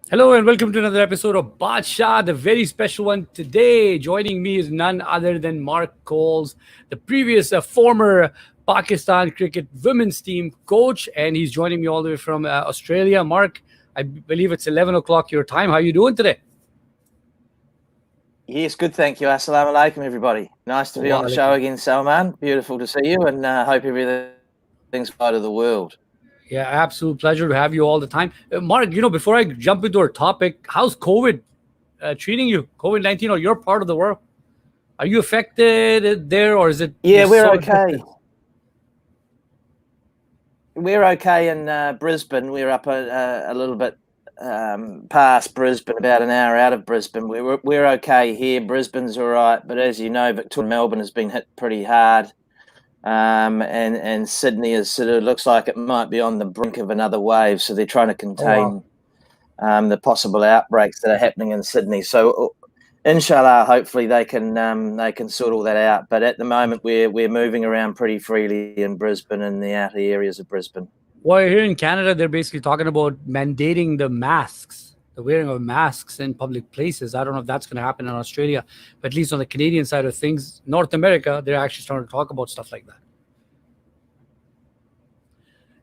Hello and welcome to another episode of BaatShaat, a very special one today. Joining me is none other than Markcoles, the previous former Pakistan cricket women's team coach, and he's joining me all the way from Australia. Mark, I believe it's 11 o'clock your time. How are you doing today? Yes, good, thank you. Assalamu alaikum, everybody. Nice to be on the show again, Salman. Beautiful to see you, and hope everything's right of the world. Yeah, absolute pleasure to have you all the time. Mark, before I jump into our topic, how's COVID treating you? COVID-19, or your part of the world? Are you affected there, or is it? Yeah, we're okay. We're okay in Brisbane. We're up a little bit past Brisbane, about an hour out of Brisbane. We're okay here. Brisbane's all right, but as you know, Victoria and Melbourne has been hit pretty hard. And Sydney is sort of looks like it might be on the brink of another wave, so they're trying to contain the possible outbreaks that are happening in Sydney. So, inshallah, hopefully they can sort all that out. But at the moment, we're moving around pretty freely in Brisbane and the outer areas of Brisbane. Well, here in Canada, they're basically talking about mandating the masks, the wearing of masks in public places. I don't know if that's going to happen in Australia, but at least on the Canadian side of things, North America, they're actually starting to talk about stuff like that.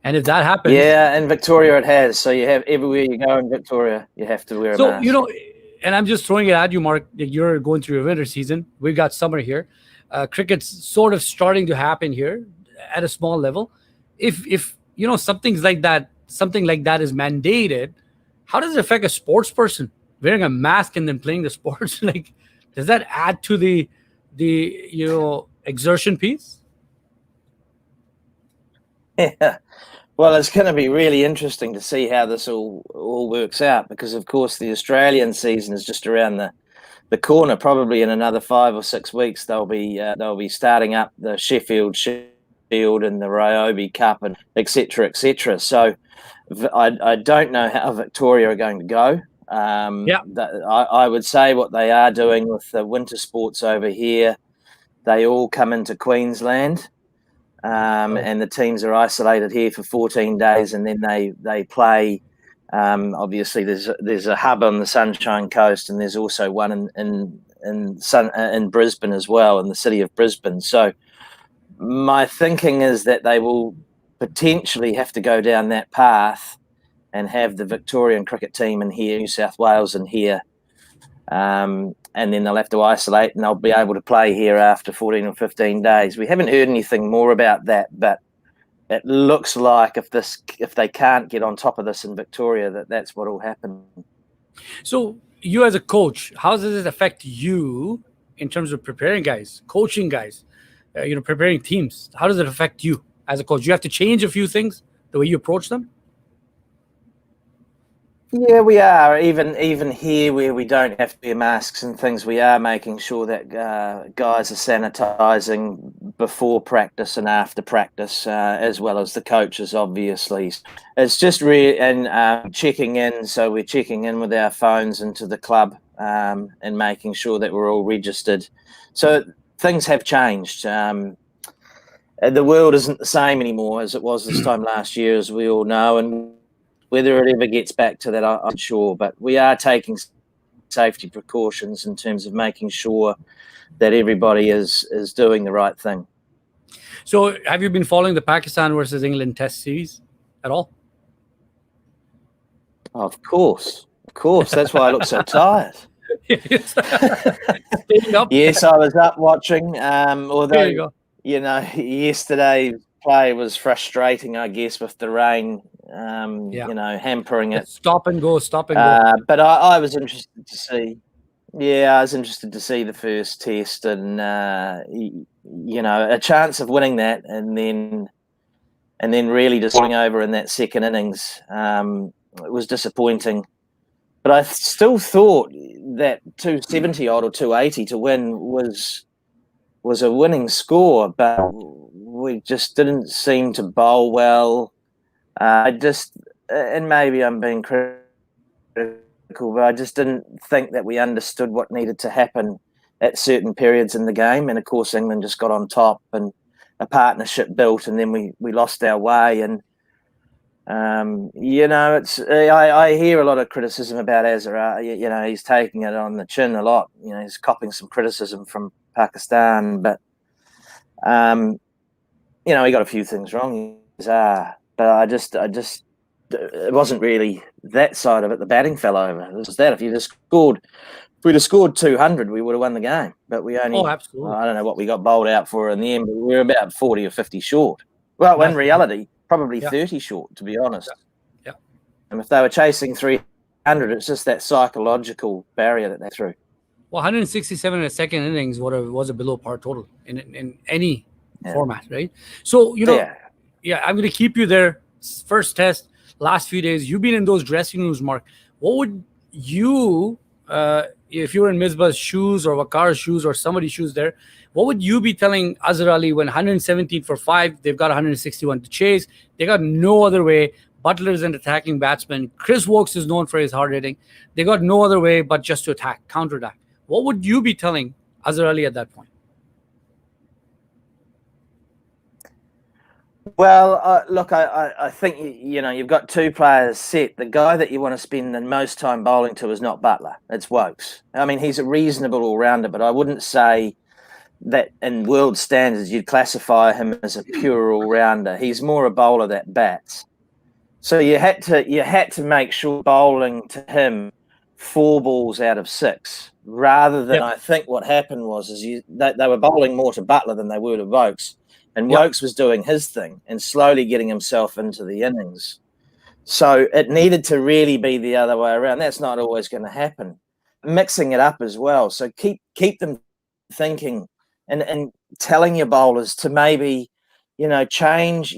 And if that happens... Yeah, in Victoria it has. So you have, everywhere you go in Victoria, you have to wear a mask. So, and I'm just throwing it at you, Mark, you're going through your winter season. We've got summer here. Cricket's sort of starting to happen here at a small level. If something like that is mandated, how does it affect a sports person wearing a mask and then playing the sports? Like, does that add to the exertion piece? Yeah. Well, it's going to be really interesting to see how this all works out, because of course the Australian season is just around the corner. Probably in another 5 or 6 weeks they'll be starting up the Sheffield Shield and the Ryobi Cup and etc. So I don't know how Victoria are going to go. I would say what they are doing with the winter sports over here, they all come into Queensland. And the teams are isolated here for 14 days, and then they play. Obviously, there's a hub on the Sunshine Coast, and there's also one in Brisbane as well, in the city of Brisbane. So my thinking is that they will potentially have to go down that path and have the Victorian cricket team in here, New South Wales in here. And then they'll have to isolate, and they'll be able to play here after 14 or 15 days. We haven't heard anything more about that, but it looks like if they can't get on top of this in Victoria, that's what will happen. So you as a coach, how does it affect you in terms of preparing guys, coaching guys, preparing teams? How does it affect you as a coach? You have to change a few things, the way you approach them? Yeah, we are. Even here where we don't have to wear masks and things, we are making sure that guys are sanitising before practice and after practice, as well as the coaches, obviously. It's just checking in. So we're checking in with our phones into the club and making sure that we're all registered. So things have changed. The world isn't the same anymore as it was this time last year, as we all know, and whether it ever gets back to that, I'm not sure. But we are taking safety precautions in terms of making sure that everybody is doing the right thing. So have you been following the Pakistan versus England Test series at all? Of course. That's why I look so tired. Yes, I was up watching. Although, yesterday's play was frustrating, I guess, with the rain. Hampering it. Stop and go. But I was interested to see. Yeah, I was interested to see the first test, and a chance of winning that, and then really just going over in that second innings. It was disappointing, but I still thought that 270 odd or 280 to win was a winning score, but we just didn't seem to bowl well. And maybe I'm being critical, but I just didn't think that we understood what needed to happen at certain periods in the game. And of course, England just got on top and a partnership built, and then we lost our way. And It's I hear a lot of criticism about Azhar. He's taking it on the chin a lot. He's copping some criticism from Pakistan, but he got a few things wrong. But I just it wasn't really that side of it. The batting fell over. It was that if we'd have scored 200, we would have won the game. But we only, absolutely. I don't know what we got bowled out for in the end, but we were about 40 or 50 short. Well, in reality, probably 30 short, to be honest. Yeah. And if they were chasing 300, it's just that psychological barrier that they threw. Well, 167 in a second innings was a below par total in any format, right? So, I'm going to keep you there. First test, last few days. You've been in those dressing rooms, Mark. What would you, if you were in Misbah's shoes or Waqar's shoes or somebody's shoes there, what would you be telling Azhar Ali when 117 for 5, they've got 161 to chase, they got no other way? Butler's an attacking batsman. Chris Wokes is known for his hard hitting. They got no other way but just to attack, counterattack. What would you be telling Azhar Ali at that point? Well, look, I think, you've got two players set. The guy that you want to spend the most time bowling to is not Butler. It's Wokes. I mean, he's a reasonable all-rounder, but I wouldn't say that in world standards you'd classify him as a pure all-rounder. He's more a bowler that bats. So you had to make sure bowling to him 4 balls out of 6, rather than I think what happened was they were bowling more to Butler than they were to Wokes. And Wokes was doing his thing and slowly getting himself into the innings. So it needed to really be the other way around. That's not always going to happen. Mixing it up as well. So keep them thinking and telling your bowlers to maybe, change,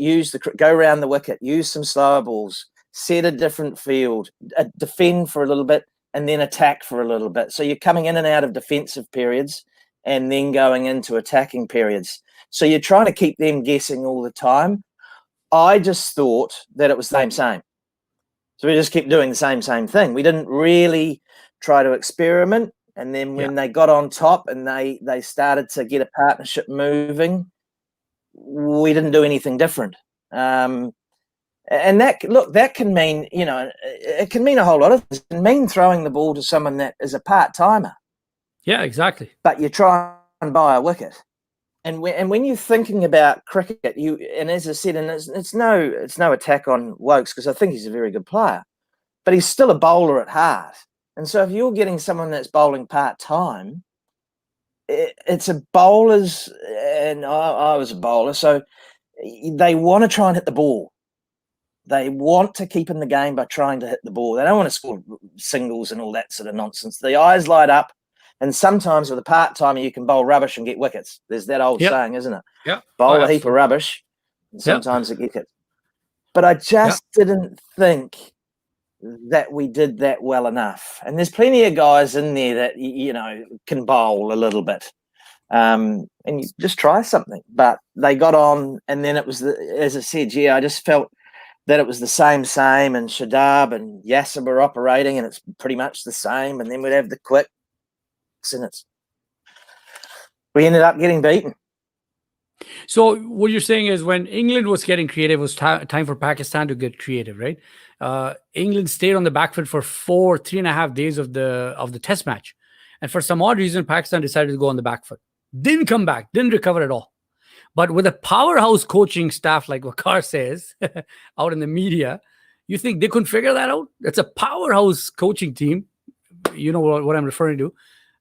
go around the wicket, use some slower balls, set a different field, defend for a little bit, and then attack for a little bit. So you're coming in and out of defensive periods and then going into attacking periods. So you're trying to keep them guessing all the time. I just thought that it was the same. So we just kept doing the same thing. We didn't really try to experiment. And then when they got on top and they started to get a partnership moving, we didn't do anything different. And that can mean, it can mean a whole lot of things. It can mean throwing the ball to someone that is a part-timer. Yeah, exactly. But you try and buy a wicket. And when you're thinking about cricket, and as I said, and it's no attack on Wokes, because I think he's a very good player, but he's still a bowler at heart. And so if you're getting someone that's bowling part-time, it's a bowler's, and I was a bowler, so they want to try and hit the ball. They want to keep in the game by trying to hit the ball. They don't want to score singles and all that sort of nonsense. The eyes light up. And sometimes with a part-timer, you can bowl rubbish and get wickets. There's that old saying, isn't it? Yeah. Bowl a heap of rubbish, and sometimes it gets wickets. But I just didn't think that we did that well enough. And there's plenty of guys in there that, can bowl a little bit. And you just try something. But they got on, and then it was, as I said, I just felt that it was the same, and Shadab and Yasser were operating, and it's pretty much the same. And then we'd have the quick. And we ended up getting beaten. So what you're saying is when England was getting creative, it was time for Pakistan to get creative, right? England stayed on the back foot for 3.5 days of the test match. And for some odd reason, Pakistan decided to go on the back foot. Didn't come back, didn't recover at all. But with a powerhouse coaching staff like Waqar says out in the media, you think they couldn't figure that out? It's a powerhouse coaching team. You know what I'm referring to.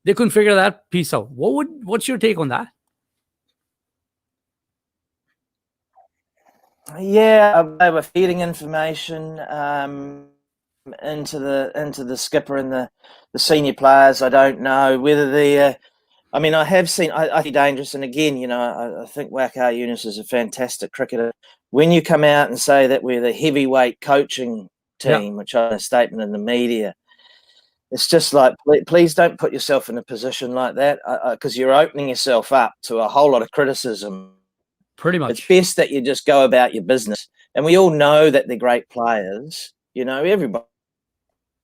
They couldn't figure that piece out. What's your take on that? Yeah, they were feeding information into the skipper and the senior players. I don't know whether I have seen. I think dangerous. And again, I think Waqar Younis is a fantastic cricketer. When you come out and say that we're the heavyweight coaching team, which I had a statement in the media. It's just like, please don't put yourself in a position like that, because you're opening yourself up to a whole lot of criticism. Pretty much. It's best that you just go about your business. And we all know that they're great players. Everybody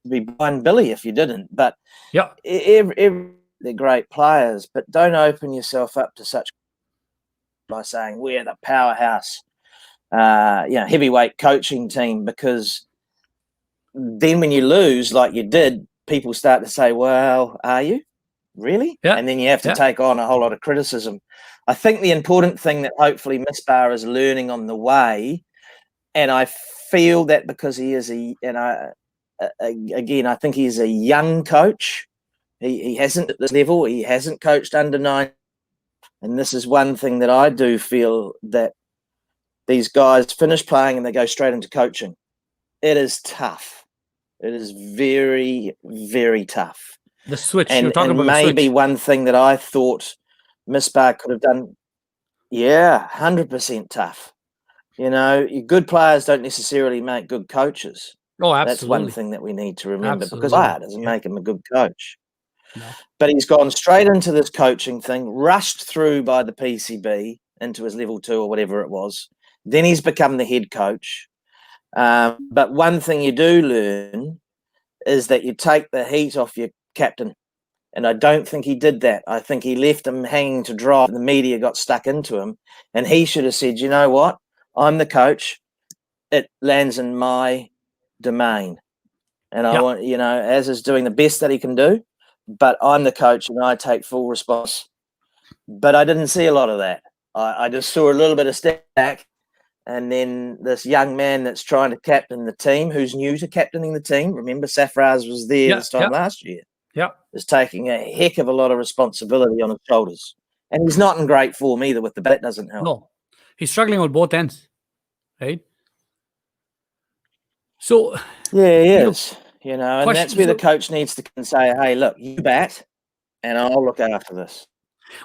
would be blind Billy if you didn't. But they're great players. But don't open yourself up to such by saying we're the powerhouse. heavyweight coaching team, because then when you lose like you did, people start to say, well, are you really? Yeah. And then you have to take on a whole lot of criticism. I think the important thing that hopefully Misbah is learning on the way, and I feel that because he is I think he's a young coach. He hasn't at this level. He hasn't coached under 9. And this is one thing that I do feel, that these guys finish playing and they go straight into coaching. It is tough. It is very, very tough. The switch. And, You're talking and about maybe the switch. one thing that I thought Misbah could have done, 100% tough. Good players don't necessarily make good coaches. Oh, absolutely. That's one thing that we need to remember, Absolutely. because player doesn't make him a good coach. No. But he's gone straight into this coaching thing, rushed through by the PCB into his level 2 or whatever it was. Then he's become the head coach. But one thing you do learn is that you take the heat off your captain. And I don't think he did that. I think he left him hanging to dry. The media got stuck into him. And he should have said, you know what? I'm the coach. It lands in my domain. And I want, Az is doing the best that he can do. But I'm the coach and I take full response. But I didn't see a lot of that. I just saw a little bit of step back. And then this young man that's trying to captain the team, who's new to captaining the team. Remember, Safraz was there this time last year. Yeah. Is taking a heck of a lot of responsibility on his shoulders. And he's not in great form either with the bat. Doesn't help. No. He's struggling on both ends. Right? So. Yeah, he is. And that's where the coach needs to say, hey, look, you bat and I'll look after this.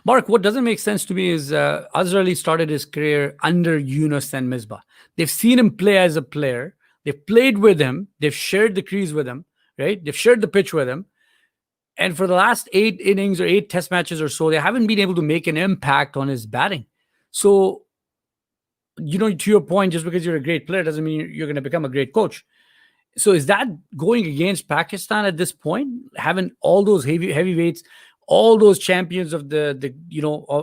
Mark, what doesn't make sense to me is Azhar Ali started his career under Yunus and Misbah. They've seen him play as a player. They've played with him. They've shared the crease with him, right? They've shared the pitch with him. And for the last 8 innings or 8 test matches or so, they haven't been able to make an impact on his batting. So, to your point, just because you're a great player doesn't mean you're going to become a great coach. So is that going against Pakistan at this point? Having all those heavyweights, all those champions of the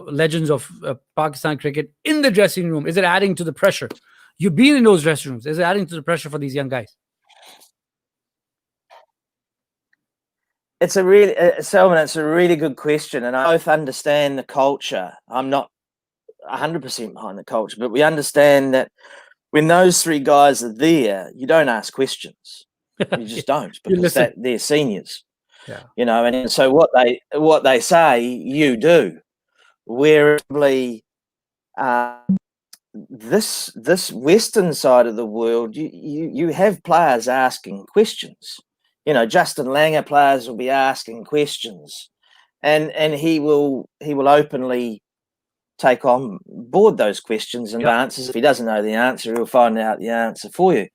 legends of Pakistan cricket in the dressing room, is it adding to the pressure? You've been in those dressing rooms. Is it adding to the pressure for these young guys? It's a really good question. And I both understand the culture. I'm not 100% behind the culture, but we understand that when those 3 guys are there, you don't ask questions. You just don't, because they're seniors. Yeah. And so what they say, you do. Whereas this Western side of the world, you have players asking questions. Justin Langer players will be asking questions, and he will openly take on board those questions and answers. If he doesn't know the answer, he'll find out the answer for you.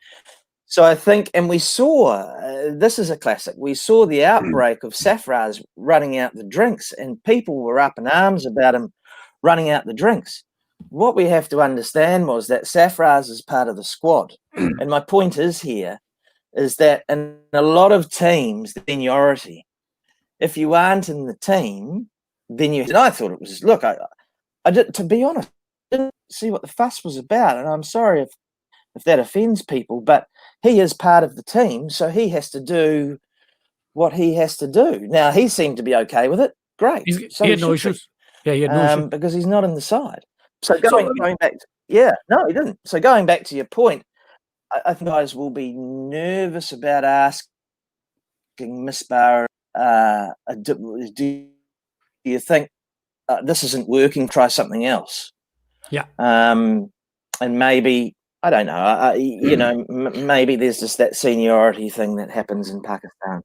So I think, and we saw, this is a classic, we saw the outbreak of Safraz running out the drinks, and people were up in arms about him running out the drinks. What we have to understand was that Safraz is part of the squad. And my point is that in a lot of teams, the seniority, if you aren't in the team, then and I thought it was, look, I did, to be honest, I didn't see what the fuss was about. And I'm sorry if that offends people, but he is part of the team, so he has to do what he has to do. Now, he seemed to be okay with it. Great. So he had no issues. Yeah, he had no issues. Because he's not in the side. So going back to, no, he didn't. So going back to your point, I think guys will be nervous about asking Misbah, do you think this isn't working, try something else? Yeah. And maybe, I don't know, maybe there's just that seniority thing that happens in Pakistan.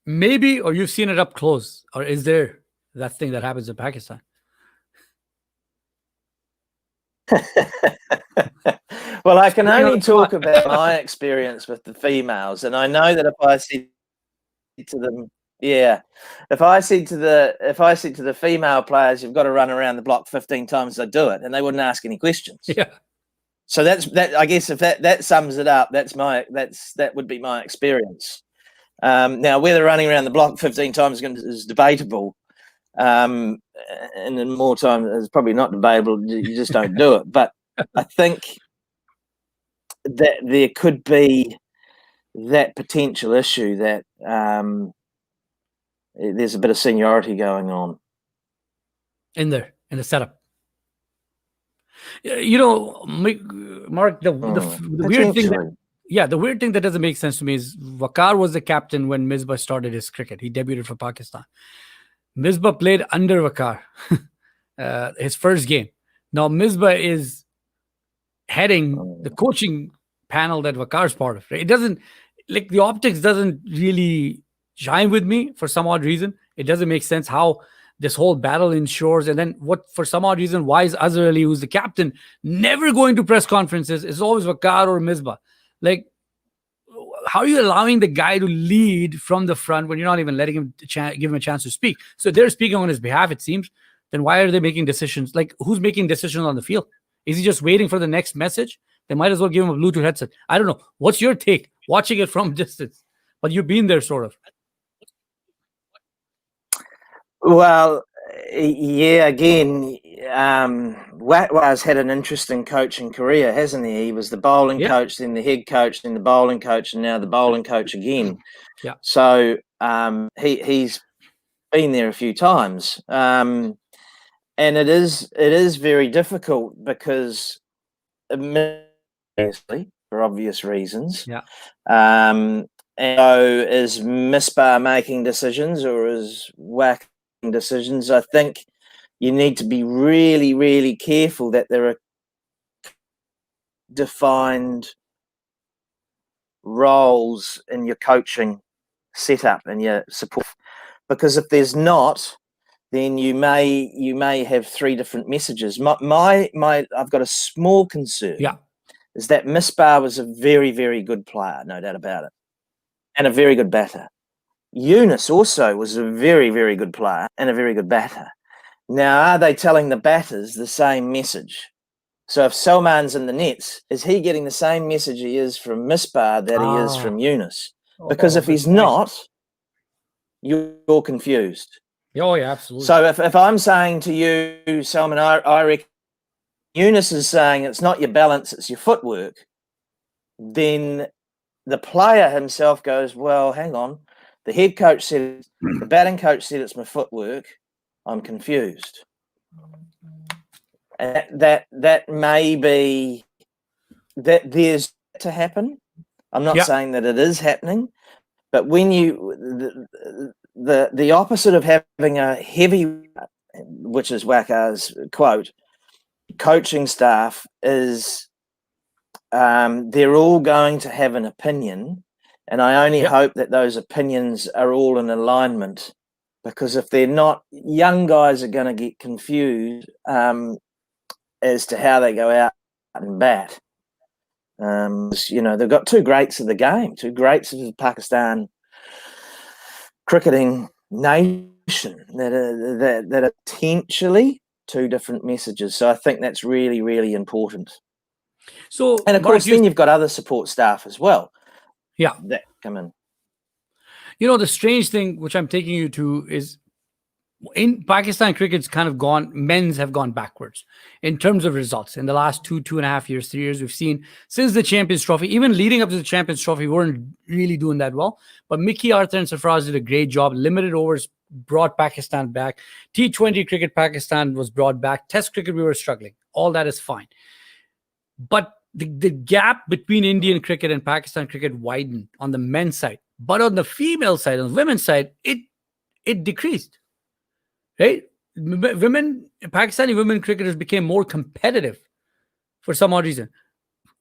Maybe, or you've seen it up close, or is there that thing that happens in Pakistan? Well, I can only talk about my experience with the females, and I know that if I said to them, if I said to the female players, you've got to run around the block 15 times, they do it, and they wouldn't ask any questions. Yeah. So that. I guess if that sums it up, that would be my experience. Now, whether running around the block 15 times is debatable, and in more time is probably not debatable. You just don't do it. But I think that there could be that potential issue that there's a bit of seniority going on in the setup. Mark, the weird thing the weird thing that doesn't make sense to me is Waqar was the captain when Misbah started his cricket. He debuted for Pakistan. Misbah played under Waqar his first game. Now Misbah is heading the coaching panel that Waqar's part of. Right? It doesn't, like, the optics doesn't really shine with me for some odd reason. It doesn't make sense how this whole battle ensures. And then for some odd reason, why is Azhar Ali, who's the captain, never going to press conferences? It's always Waqar or Misbah. Like, how are you allowing the guy to lead from the front when you're not even letting him give him a chance to speak? So they're speaking on his behalf, it seems. Then why are they making decisions? Like, who's making decisions on the field? Is he just waiting for the next message? They might as well give him a Bluetooth headset. I don't know. What's your take? Watching it from distance, but you've been there, sort of. Well, yeah, again, Watwaz had an interesting coaching career, hasn't he? He was the bowling coach, then the head coach, then the bowling coach, and now the bowling coach again. Yeah. So he's been there a few times, and it is very difficult because, obviously, for obvious reasons. Yeah. And so is Misbah making decisions, or is Whack decisions? I think you need to be really, really careful that there are defined roles in your coaching setup and your support, because if there's not, then you may have three different messages. My I've got a small concern. Yeah. Is that Misbah was a very, very good player, no doubt about it, and a very good batter. Yunus also was a very, very good player and a very good batter. Now, are they telling the batters the same message? So if Salman's in the nets, is he getting the same message he is from Misbah that he is from Yunus? Because if he's not, you're confused. Oh, yeah, absolutely. So if I'm saying to you, Salman, I reckon Yunus is saying it's not your balance, it's your footwork, then the player himself goes, well, hang on. The head coach said, the batting coach said it's my footwork. I'm confused. And that may be that there's to happen. I'm not saying that it is happening, but when the opposite of having a heavy, which is Waqar's quote, coaching staff is they're all going to have an opinion, and I only hope that those opinions are all in alignment, because if they're not, young guys are going to get confused as to how they go out and bat. They've got two greats of the game, two greats of the Pakistan cricketing nation that are potentially two different messages. So I think that's really, really important. So, and of course, then you've got other support staff as well. Yeah, that come in. The strange thing, which I'm taking you to, is in Pakistan, cricket's kind of men's have gone backwards in terms of results. In the last 2.5 years, 3 years, we've seen since the Champions Trophy, even leading up to the Champions Trophy, we weren't really doing that well. But Mickey, Arthur and Sarfraz did a great job. Limited overs brought Pakistan back. T20 cricket, Pakistan was brought back. Test cricket, we were struggling. All that is fine. But the gap between Indian cricket and Pakistan cricket widened on the men's side. But on the female side, on the women's side, it decreased. Right? Pakistani women cricketers became more competitive for some odd reason.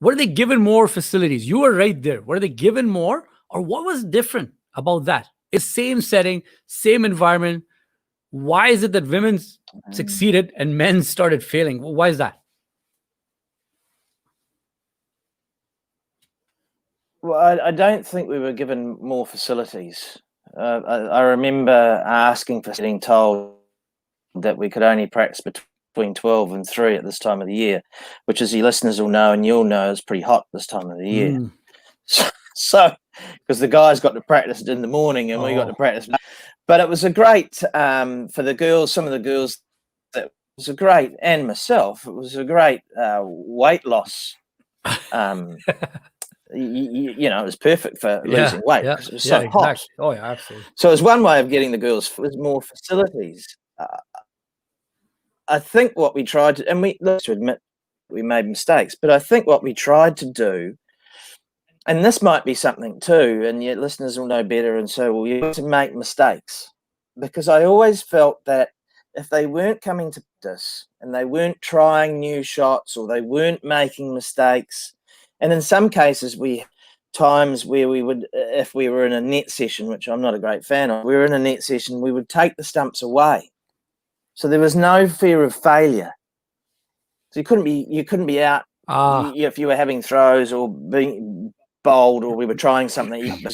Were they given more facilities? You were right there. Were they given more? Or what was different about that? It's same setting, same environment. Why is it that women succeeded and men started failing? Why is that? Well, I don't think we were given more facilities. I remember asking for getting told that we could only practice between 12 and 3 at this time of the year, which, as your listeners will know and you'll know, is pretty hot this time of the year. So because the guys got to practice in the morning and we got to practice. But it was a great, for the girls, some of the girls that was a great, and myself, it was a great weight loss. You know, it was perfect for losing weight because it was so hot. Exactly. Oh yeah, absolutely. So it was one way of getting the girls was more facilities. I think what we tried to, and we let's admit we made mistakes, but I think what we tried to do, and this might be something too, and your listeners will know better, and so will you, to make mistakes, because I always felt that if they weren't coming to practice and they weren't trying new shots or they weren't making mistakes, and in some cases we times where we would, if we were in a net session, which I'm not a great fan of, we were in a net session, we would take the stumps away. So there was no fear of failure. So you couldn't be out if you were having throws or being bowled or we were trying something.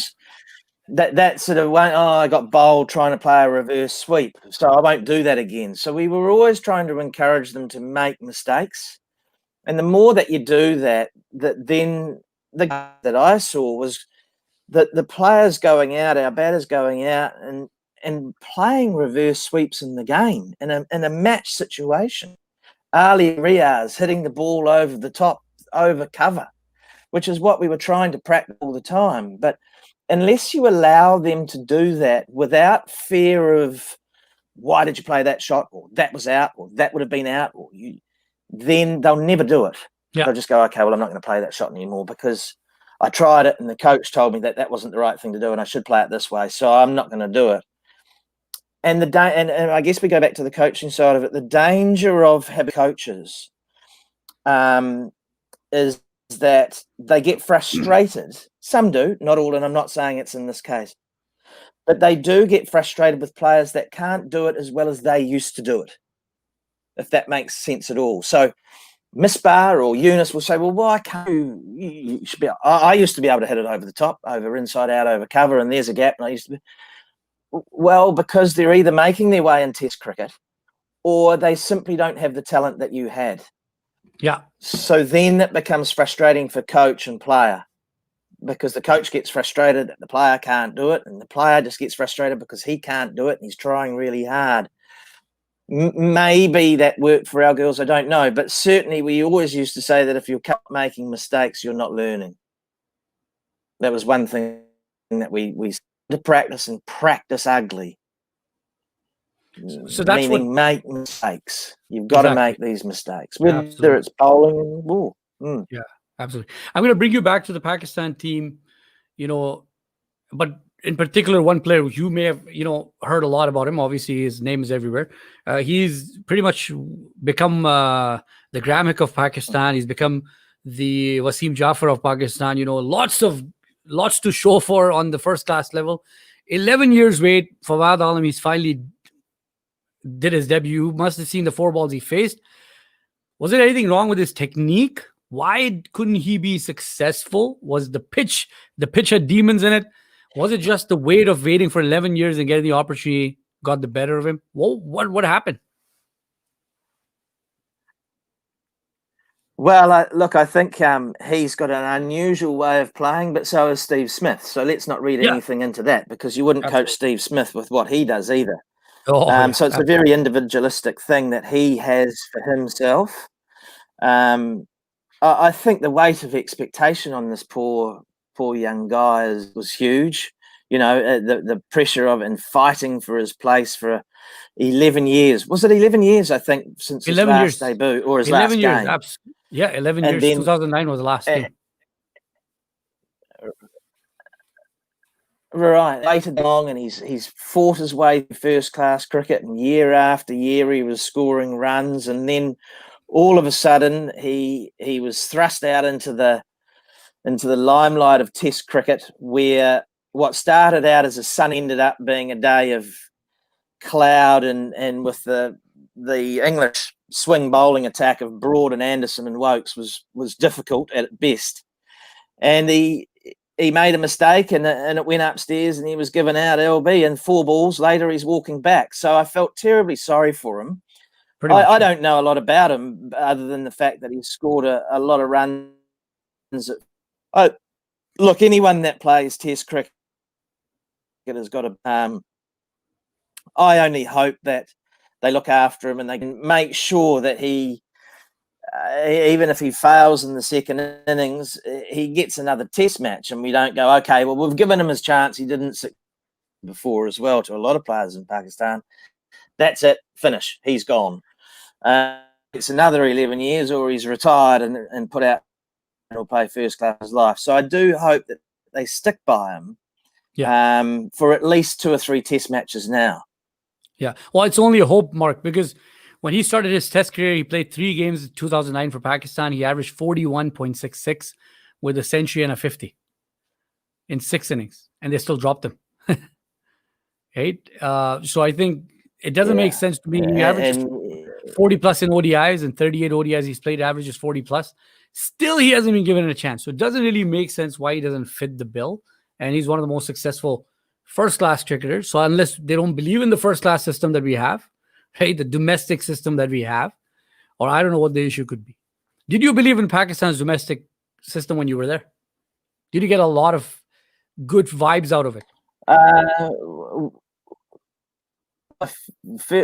That sort of went, oh, I got bowled trying to play a reverse sweep, so I won't do that again. So we were always trying to encourage them to make mistakes. And the more that you do that, then that I saw was that the players going out, our batters going out and playing reverse sweeps in the game in a match situation. Ali Riaz hitting the ball over the top, over cover, which is what we were trying to practice all the time. But unless you allow them to do that without fear of why did you play that shot, or that was out, or that would have been out, or then they'll never do it. Yeah. They'll just go, okay, well, I'm not going to play that shot anymore because I tried it and the coach told me that wasn't the right thing to do and I should play it this way, so I'm not going to do it. And and I guess we go back to the coaching side of it. The danger of having coaches is that they get frustrated. Some do, not all, and I'm not saying it's in this case, but they do get frustrated with players that can't do it as well as they used to do it, if that makes sense at all. So Misbah or Eunice will say, well, why can't you should be, I used to be able to hit it over the top, over inside out, over cover, and there's a gap, and I used to be, well, because they're either making their way in Test cricket or they simply don't have the talent that you had. Yeah. So then it becomes frustrating for coach and player, because the coach gets frustrated that the player can't do it, and the player just gets frustrated because he can't do it and he's trying really hard. Maybe that worked for our girls, I don't know, but certainly we always used to say that if you kept making mistakes, you're not learning. That was one thing that we to practice, and practice ugly. So that's meaning make mistakes. You've got to make these mistakes, whether it's bowling and ball. Yeah, absolutely. I'm going to bring you back to the Pakistan team, but in particular, one player you may have, heard a lot about him. Obviously, his name is everywhere. He's pretty much become the Graham Hick of Pakistan. He's become the Wasim Jafar of Pakistan. Lots to show for on the first class level. 11 years wait. Fawad Alam, he's finally did his debut. You must have seen the 4 balls he faced. Was there anything wrong with his technique? Why couldn't he be successful? Was the pitch had demons in it? Was it just the weight of waiting for 11 years and getting the opportunity got the better of him? What happened? Well, look, I think he's got an unusual way of playing, but so is Steve Smith. So let's not read anything into that, because you wouldn't coach Steve Smith with what he does either. So it's a very individualistic thing that he has for himself. I think the weight of expectation on this poor young guy was huge. The pressure of and fighting for his place for 11 years. Was it 11 years, I think, since his last debut or his last game? 11 years. Then, 2009 was the last game. Right, waited long, and he's fought his way through first-class cricket, and year after year he was scoring runs, and then all of a sudden he was thrust out into the limelight of Test cricket, where what started out as a sun ended up being a day of cloud, and with the English swing bowling attack of Broad and Anderson and Wokes was difficult at best, and he made a mistake and it went upstairs and he was given out LB, and 4 balls later he's walking back. So I felt terribly sorry for him. I don't know a lot about him other than the fact that he scored a lot of runs. Look, anyone that plays Test cricket has got to. I only hope that they look after him, and they can make sure that he, even if he fails in the second innings, he gets another test match, and we don't go, okay, well, we've given him his chance. He didn't succeed before as well to a lot of players in Pakistan. That's it, finish. He's gone. It's another 11 years, or he's retired and put out and will play first class life. So I do hope that they stick by him for at least 2 or 3 test matches now. Yeah. Well, it's only a hope, Mark, because when he started his test career, he played 3 games in 2009 for Pakistan. He averaged 41.66 with a century and a 50 in 6 innings, and they still dropped him. Right? So I think it doesn't make sense to me. He averages 40 plus in ODIs, and 38 ODIs he's played, averages 40 plus. Still, he hasn't been given a chance. So it doesn't really make sense why he doesn't fit the bill. And he's one of the most successful first-class cricketers. So unless they don't believe in the first-class system that we have, right, the domestic system that we have, or I don't know what the issue could be. Did you believe in Pakistan's domestic system when you were there? Did you get a lot of good vibes out of it?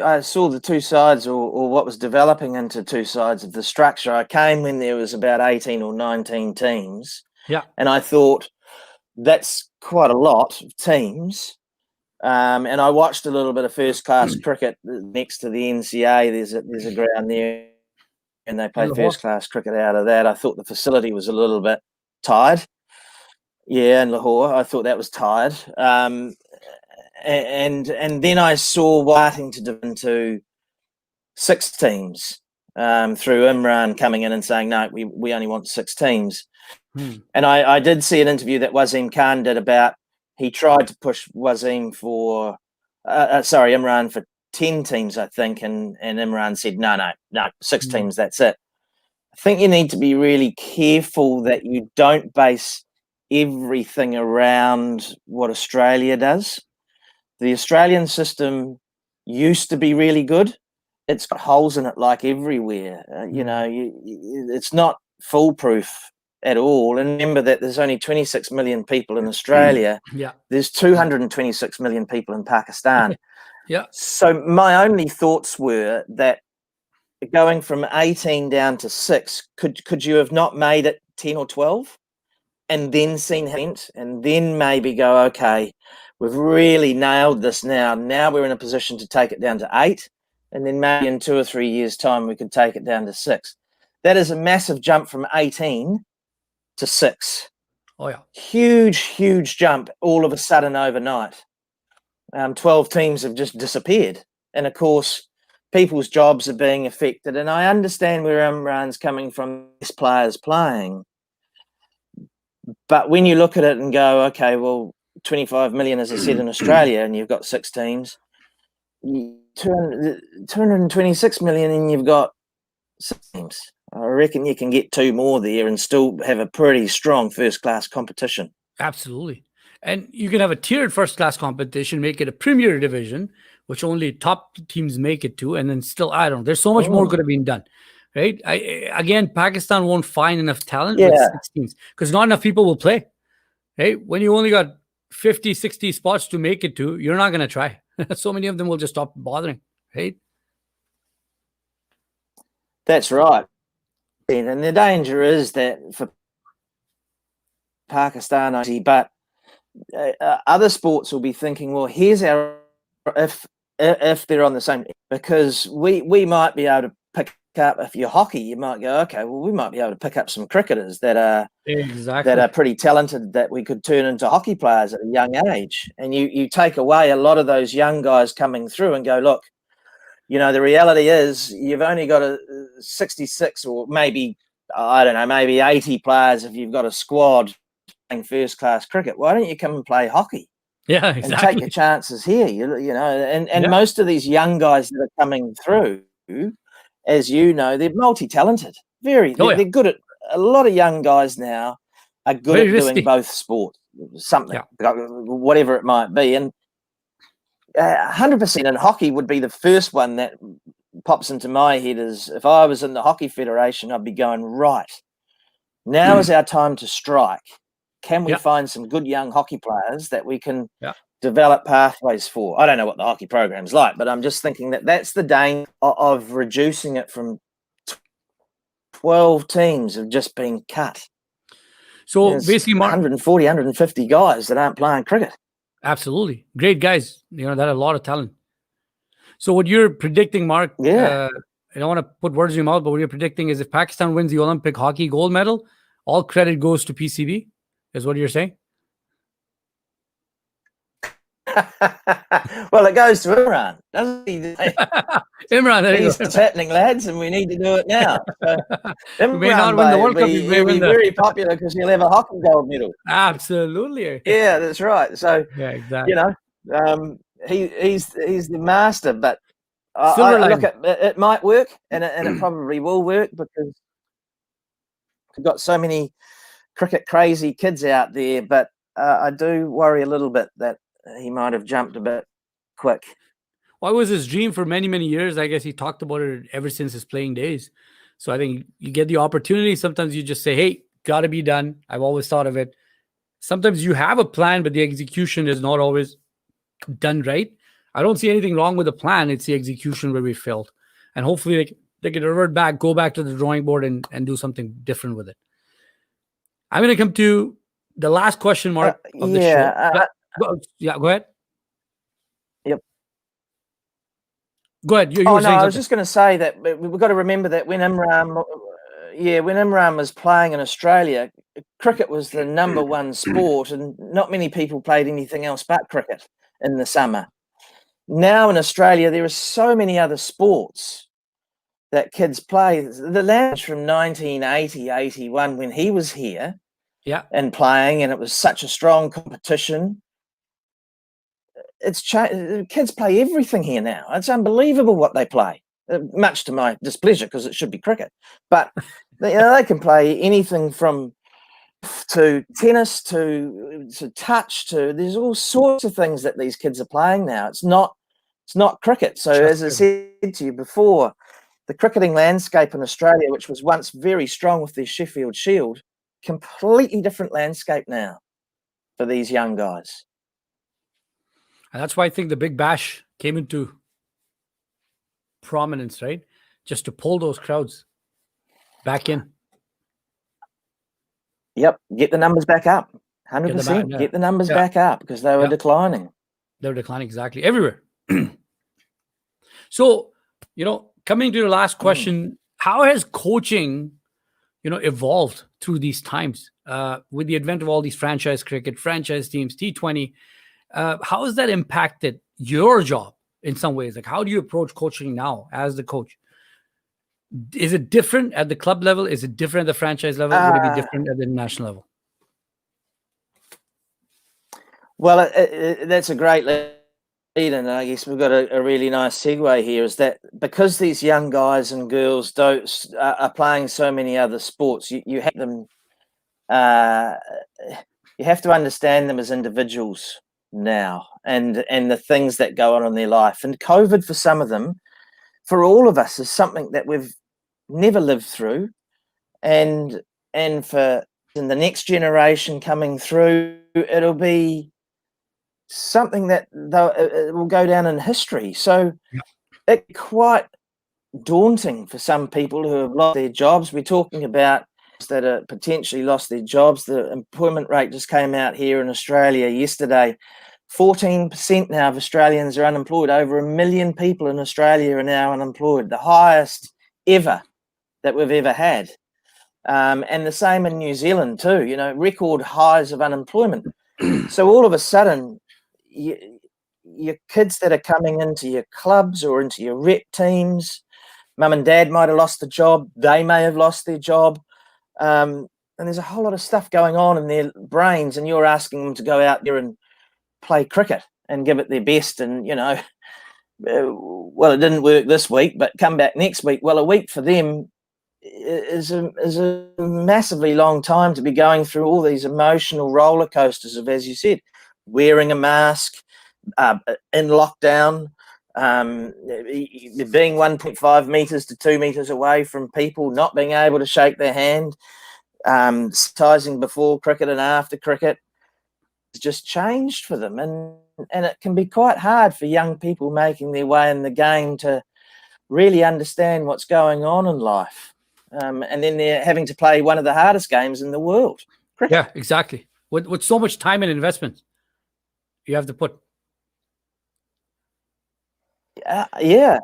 I saw the 2 sides, or what was developing into 2 sides of the structure. I came when there was about 18 or 19 teams. Yeah. And I thought, that's quite a lot of teams. And I watched a little bit of first-class cricket next to the NCA. There's a ground there, and they play first-class cricket out of that. I thought the facility was a little bit tired. Yeah, in Lahore. I thought that was tired. And then I saw wanting to do into 6 teams through Imran coming in and saying, no, we only want 6 teams. And I did see an interview that Wasim Khan did about, he tried to push Imran for 10 teams, I think, and Imran said, no, 6 teams, that's it. I think you need to be really careful that you don't base everything around what Australia does. The Australian system used to be really good. It's got holes in it like everywhere. It's not foolproof at all. And remember that there's only 26 million people in Australia. Yeah. There's 226 million people in Pakistan. Yeah. So my only thoughts were that going from 18 down to 6, could you have not made it 10 or 12 and then seen hint and then maybe go, okay, we've really nailed this now. Now we're in a position to take it down to 8, and then maybe in 2 or 3 years' time we could take it down to 6. That is a massive jump from 18 to 6. Oh, yeah. Huge jump all of a sudden overnight. 12 teams have just disappeared. And, of course, people's jobs are being affected. And I understand where Imran's coming from, best players playing. But when you look at it and go, okay, well, 25 million, as I said, in Australia, and you've got 6 teams, 226 million, and you've got 6 teams. I reckon you can get 2 more there and still have a pretty strong first-class competition. Absolutely. And you can have a tiered first-class competition, make it a premier division, which only top teams make it to, and then still, I don't know, there's so much more could have been done, right? Again, Pakistan won't find enough talent with 6 teams because not enough people will play, right? When you only got 50, 60 spots to make it to, you're not going to try. So many of them will just stop bothering, right? That's right. And the danger is that for Pakistan, but other sports will be thinking, well, here's our, if they're on the same, because we might be able to pick up, if you're hockey, you might go, okay, well, we might be able to pick up some cricketers that are pretty talented that we could turn into hockey players at a young age. And you take away a lot of those young guys coming through and go, look, the reality is you've only got a 66 or maybe, I don't know, maybe 80 players if you've got a squad playing first-class cricket. Why don't you come and play hockey? Yeah, exactly. And take your chances here, and most of these young guys that are coming through, as you know, they're multi-talented. They're good at, a lot of young guys now are good at doing both sports, whatever it might be. And 100% in hockey would be the first one that pops into my head is if I was in the Hockey Federation, I'd be going, right, now is our time to strike. can we find some good young hockey players that we can Yeah. develop pathways for? I don't know what the hockey program's like, but I'm just thinking that that's the danger of reducing it from 12 teams have just been cut. So There's basically, 140, 150 guys that aren't playing cricket. Absolutely. Great guys, that have a lot of talent. So what you're predicting, Mark, Yeah. I don't want to put words in your mouth, but what you're predicting is if Pakistan wins the Olympic hockey gold medal, all credit goes to PCB, is what you're saying? Well, it goes to Imran, doesn't he? Imran, there you go. It's happening, lads, and we need to do it now. So we may not win the World Cup, he'll be very popular because he'll have a hockey gold medal. Absolutely. Yeah, that's right. So, yeah, exactly. He's the master, but I look at it might work, and it probably will work because we've got so many cricket crazy kids out there. But I do worry a little bit that he might have jumped a bit quick. Well, it was his dream for many, many years. I guess he talked about it ever since his playing days. So I think you get the opportunity. Sometimes you just say, hey, got to be done. I've always thought of it. Sometimes you have a plan, but the execution is not always done right. I don't see anything wrong with the plan. It's the execution where we failed. And hopefully they can revert back, go back to the drawing board and do something different with it. I'm going to come to the last question mark of the show. Go ahead. Yep. Go ahead. I was just going to say that we've got to remember that when Imran was playing in Australia, cricket was the number one sport, and not many people played anything else but cricket in the summer. Now in Australia, there are so many other sports that kids play. The language from 1980, 81, when he was here and playing, and it was such a strong competition. It's kids play everything here now. It's unbelievable what they play, much to my displeasure because it should be cricket. But they can play anything from to tennis to touch to. There's all sorts of things that these kids are playing now. It's not cricket. So as I said to you before, the cricketing landscape in Australia, which was once very strong with their Sheffield Shield, completely different landscape now for these young guys. And that's why I think the Big Bash came into prominence, right? Just to pull those crowds back in. Yep. Get the numbers back up. 100%. Get the numbers back up because they were declining. They were declining exactly everywhere. So, coming to the last question, how has coaching, evolved through these times with the advent of all these franchise cricket, franchise teams, T20? How has that impacted your job in some ways? Like, how do you approach coaching now as the coach? Is it different at the club level? Is it different at the franchise level? Would it be different at the national level? Well, that's a great lead, and I guess we've got a really nice segue here. Is that because these young guys and girls are playing so many other sports, you have them. You have to understand them as individuals now, and the things that go on in their life. And COVID, for some of them, for all of us, is something that we've never lived through, and for the next generation coming through, it'll be something that it will go down in history. So it's quite daunting for some people who have lost their jobs. We're talking about that are potentially lost their jobs. The employment rate just came out here in Australia yesterday. 14% now of Australians are unemployed. Over 1 million people in Australia are now unemployed, the highest ever that we've ever had. And the same in New Zealand too, record highs of unemployment. So all of a sudden, your kids that are coming into your clubs or into your rep teams, mum and dad might have lost the job, they may have lost their job. And there's a whole lot of stuff going on in their brains, and you're asking them to go out there and play cricket and give it their best. And, well, it didn't work this week, but come back next week. Well, a week for them is a massively long time to be going through all these emotional roller coasters of, as you said, wearing a mask, in lockdown, being 1.5 meters to 2 meters away from people, not being able to shake their hand. sizing before cricket and after cricket has just changed for them, and it can be quite hard for young people making their way in the game to really understand what's going on in life. And then they're having to play one of the hardest games in the world, cricket. Yeah, exactly. With so much time and investment you have to put. Yeah.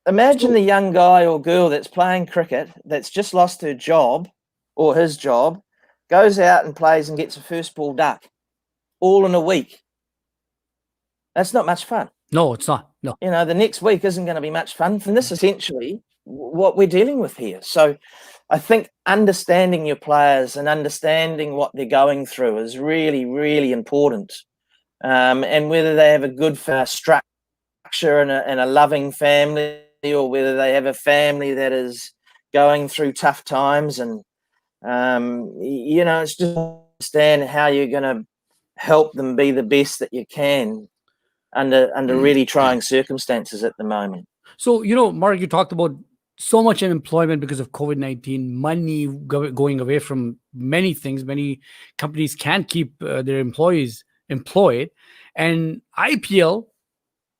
Imagine the young guy or girl that's playing cricket, that's just lost her job or his job, goes out and plays and gets a first ball duck all in a week. That's not much fun. No, it's not. No. You know, the next week isn't going to be much fun. And this is essentially what we're dealing with here. So I think understanding your players and understanding what they're going through is really, really important. And whether they have a good structure and a loving family, or whether they have a family that is going through tough times, and you know, it's just understand how you're going to help them be the best that you can under really trying circumstances at the moment. So, you know, Mark, you talked about so much unemployment because of COVID-19, money going away from many things. Many companies can't keep their employees employed, and IPL,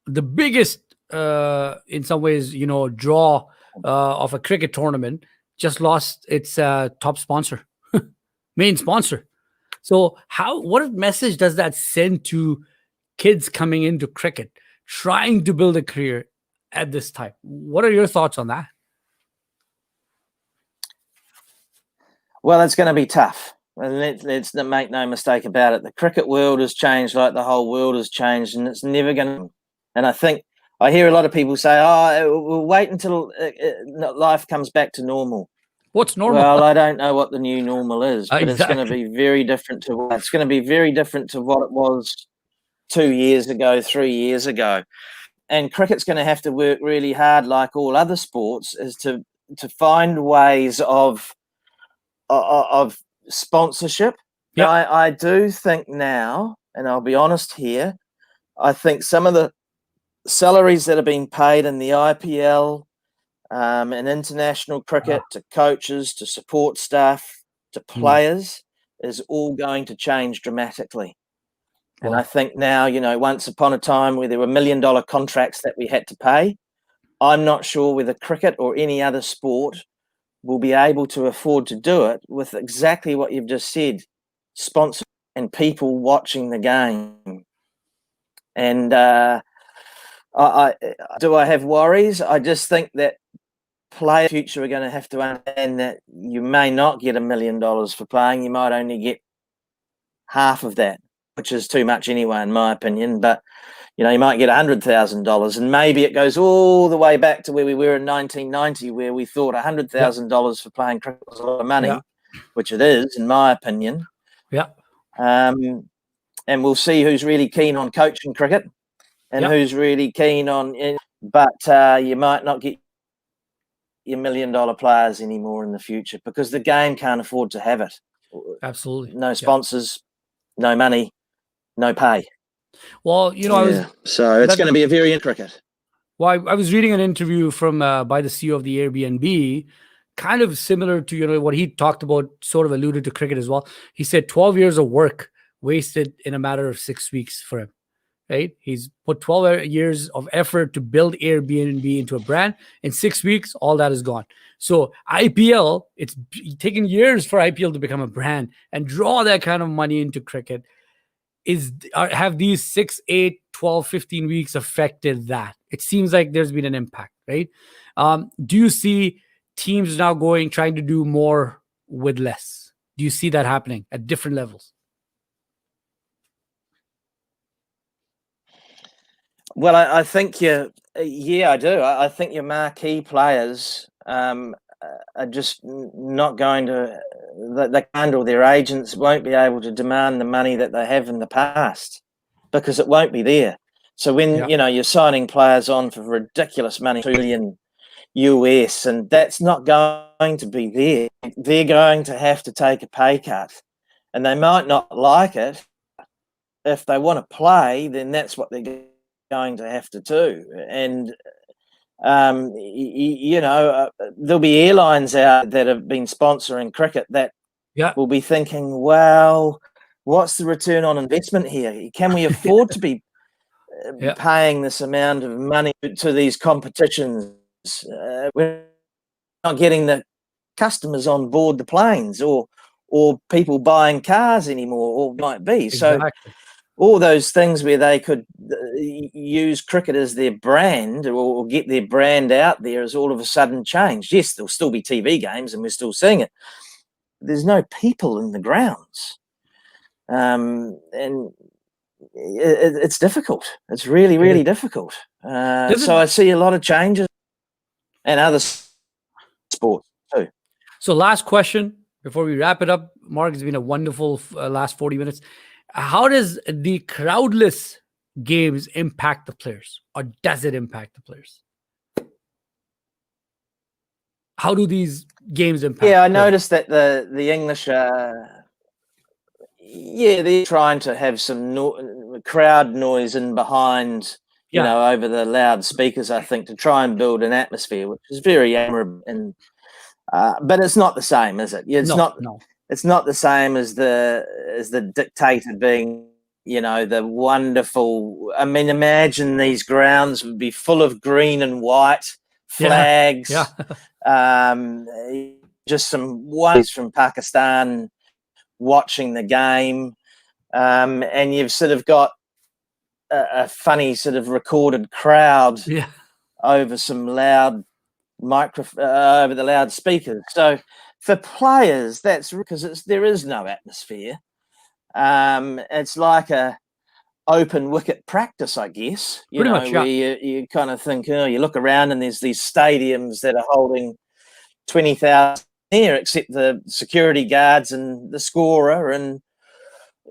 the biggest in some ways, you know, draw of a cricket tournament, just lost its top sponsor, main sponsor. So what message does that send to kids coming into cricket, trying to build a career at this time? What are your thoughts on that? Well, it's going to be tough. Let's make no mistake about it. The cricket world has changed like the whole world has changed, and it's never going to. And I think I hear a lot of people say, "Oh, we'll wait until life comes back to normal." What's normal? Well, I don't know what the new normal is, but Exactly. it's going to be very different to. It's going to be very different to what it was 2 years ago, 3 years ago. And cricket's going to have to work really hard, like all other sports, is to find ways of sponsorship. Yep. I do think now, and I'll be honest here, I think some of the salaries that are being paid in the IPL and international cricket to coaches, to support staff, to players is all going to change dramatically. And I think now, you know, once upon a time where there were $1 million contracts that we had to pay, I'm not sure whether cricket or any other sport will be able to afford to do it with exactly what you've just said, sponsor and people watching the game. And I have worries? I just think that players in the future are going to have to understand that you may not get $1 million for playing. You might only get half of that, which is too much anyway, in my opinion. But you know, you might get $100,000, and maybe it goes all the way back to where we were in 1990, where we thought $100,000 for playing cricket was a lot of money, which it is, in my opinion. Yeah. And we'll see who's really keen on coaching cricket and who's really keen on. But you might not get your $1 million players anymore in the future because the game can't afford to have it. Absolutely. No sponsors, no money, no pay. Well, you know, so it's going to be a very cricket. Well, I was reading an interview from by the CEO of the Airbnb, kind of similar to, you know, what he talked about, sort of alluded to cricket as well. He said 12 years of work wasted in a matter of 6 weeks for him, right? He's put 12 years of effort to build Airbnb into a brand. In 6 weeks, all that is gone. So IPL, it's taken years for IPL to become a brand and draw that kind of money into cricket. Have these 6, 8, 12, 15 weeks affected that? It seems like there's been an impact, right? Do you see teams now trying to do more with less? Do you see that happening at different levels? Well, I think I do. I think your marquee players are just not going to, they can't, or their agents won't be able to demand the money that they have in the past because it won't be there. So when, you know, you're signing players on for ridiculous money, $2 billion US, and that's not going to be there. They're going to have to take a pay cut, and they might not like it. If they want to play, then that's what they're going to have to do. And There'll be airlines out that have been sponsoring cricket that will be thinking, well, what's the return on investment here? Can we afford to be paying this amount of money to these competitions? We're not getting the customers on board the planes or people buying cars anymore, or might be. Exactly. So all those things where they could use cricket as their brand or get their brand out there is all of a sudden changed. Yes, there'll still be TV games and we're still seeing it. There's no people in the grounds. And it's difficult. It's really, really difficult. So I see a lot of changes and other sports too. So last question before we wrap it up. Mark, it's been a wonderful last 40 minutes. How does the crowdless games impact the players, or does it impact the players? How do these games impact? Yeah, I noticed that the English, they're trying to have some crowd noise in behind, over the loudspeakers, I think, to try and build an atmosphere, which is very admirable. And but it's not the same, is it? It's not. It's not the same as the dictator being, the wonderful. I mean, imagine these grounds would be full of green and white flags. Just some ones from Pakistan watching the game, and you've sort of got a funny sort of recorded crowd over some loud over the loudspeakers. So for players, that's because there is no atmosphere. It's like a open wicket practice, I guess. Where you kind of think, you look around and there's these stadiums that are holding 20,000 there, except the security guards and the scorer, and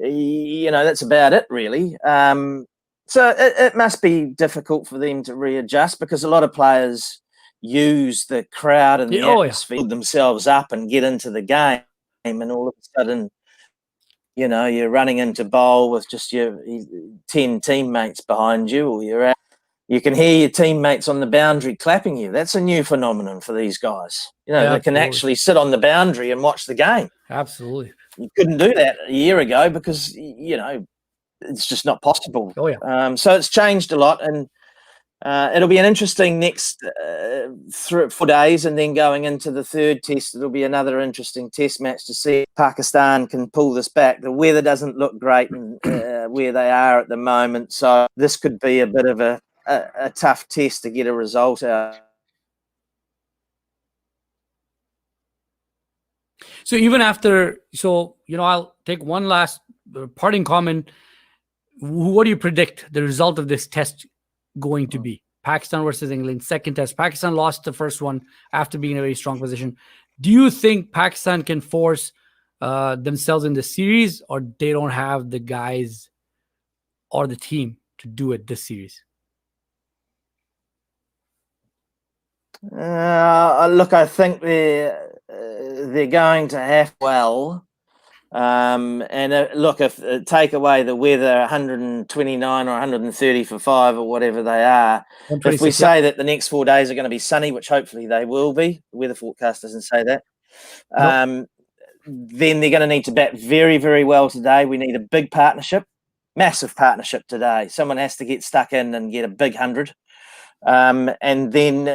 that's about it, really. So it must be difficult for them to readjust, because a lot of players use the crowd and the atmosphere themselves up and get into the game, and all of a sudden, you're running into bowl with just your 10 teammates behind you, or you can hear your teammates on the boundary clapping you. That's a new phenomenon for these guys. They can actually sit on the boundary and watch the game. Absolutely. You couldn't do that a year ago because, it's just not possible. So it's changed a lot, and it'll be an interesting next 4 days, and then going into the third test, it'll be another interesting test match to see if Pakistan can pull this back. The weather doesn't look great where they are at the moment, so this could be a bit of a tough test to get a result out. So even after, I'll take one last parting comment. What do you predict the result of this test going to be? Pakistan versus England, second test. Pakistan lost the first one after being in a very strong position. Do you think Pakistan can force themselves in the series, or they don't have the guys or the team to do it this series? Look, I think they're going to have and look, if take away the weather, 129 or 130 for 5 or whatever they are, if we say that the next 4 days are going to be sunny, which hopefully they will be, the weather forecast doesn't say that, then they're going to need to bat very, very well today. We need a big partnership, massive partnership today. Someone has to get stuck in and get a big 100. And then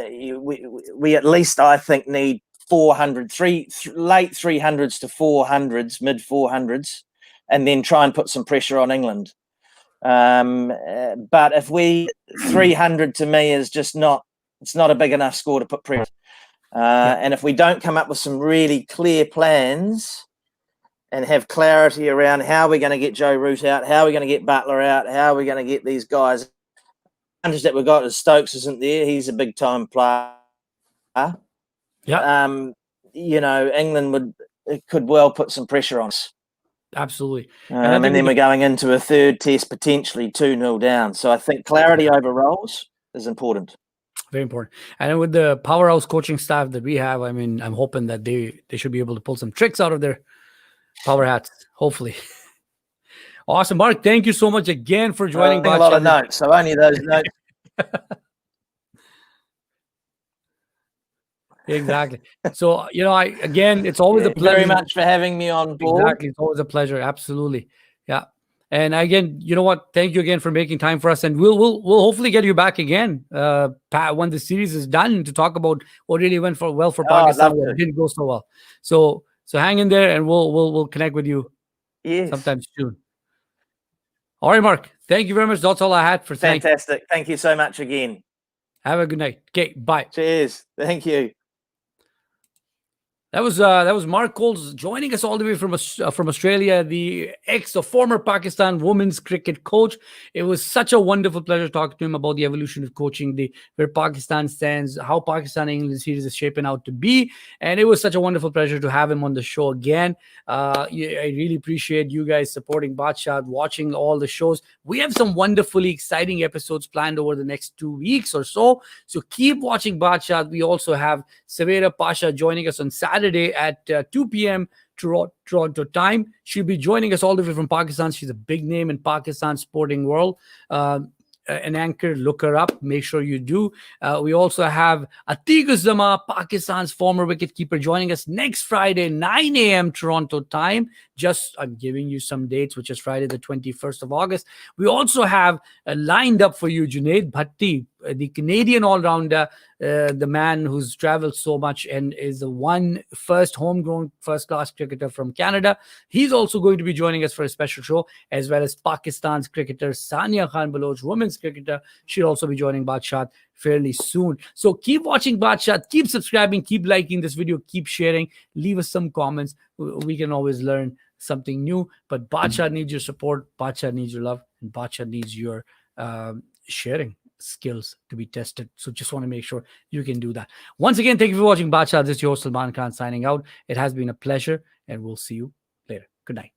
we at least, I think, need 400, late 300s to 400s, mid 400s, and then try and put some pressure on England. But if 300 to me is just it's not a big enough score to put pressure. And if we don't come up with some really clear plans and have clarity around how we're going to get Joe Root out, how we're going to get Butler out, how we're going to get these guys. That we've got as Stokes isn't there. He's a big time player. England could well put some pressure on us. Absolutely. And then we're going into a third test potentially 2-0 down. So I think clarity over roles is important. Very important. And with the powerhouse coaching staff that we have, I mean, I'm hoping that they should be able to pull some tricks out of their power hats, hopefully. Awesome, Mark. Thank you so much again for joining. A lot of notes, so only those notes. Exactly. So, again, it's always a Thank you very pleasure. much for having me on board. Exactly. It's always a pleasure. Absolutely. Yeah. And again, you know what? Thank you again for making time for us, and we'll hopefully get you back again when the series is done to talk about what really went well for Oh, I'd Pakistan, love what to. didn't go so well. So hang in there, and we'll connect with you Yes. sometime soon. All right, Mark. Thank you very much. That's all I had for tonight. Fantastic. Thank you so much again. Have a good night. Okay, bye. Cheers. Thank you. That was Markcoles joining us all the way from Australia, the former Pakistan women's cricket coach. It was such a wonderful pleasure talking to him about the evolution of coaching, where Pakistan stands, how Pakistan England series is shaping out to be, and it was such a wonderful pleasure to have him on the show again. I really appreciate you guys supporting BaatShaat, watching all the shows. We have some wonderfully exciting episodes planned over the next 2 weeks or so. So keep watching BaatShaat. We also have Savera Pasha joining us on Saturday at 2 p.m. Toronto time. She'll be joining us all the way from Pakistan. She's a big name in Pakistan sporting world. An anchor, look her up. Make sure you do. We also have Atiq Zama, Pakistan's former wicketkeeper, joining us next Friday, 9 a.m. Toronto time. I'm giving you some dates, which is Friday, the 21st of August. We also have lined up for you Junaid Bhatti, the Canadian all-rounder, the man who's traveled so much and is the first homegrown first-class cricketer from Canada. He's also going to be joining us for a special show, as well as Pakistan's cricketer Sania Khan Baloch, women's cricketer. She'll also be joining BaatShaat fairly soon. So keep watching BaatShaat, keep subscribing, keep liking this video, keep sharing, leave us some comments. We can always learn something new, but BaatShaat needs your support, BaatShaat needs your love, and BaatShaat needs your sharing skills to be tested. So just want to make sure you can do that. Once again, thank you for watching BaatShaat. This is your host Salman Khan signing out. It has been a pleasure, and we'll see you later. Good night.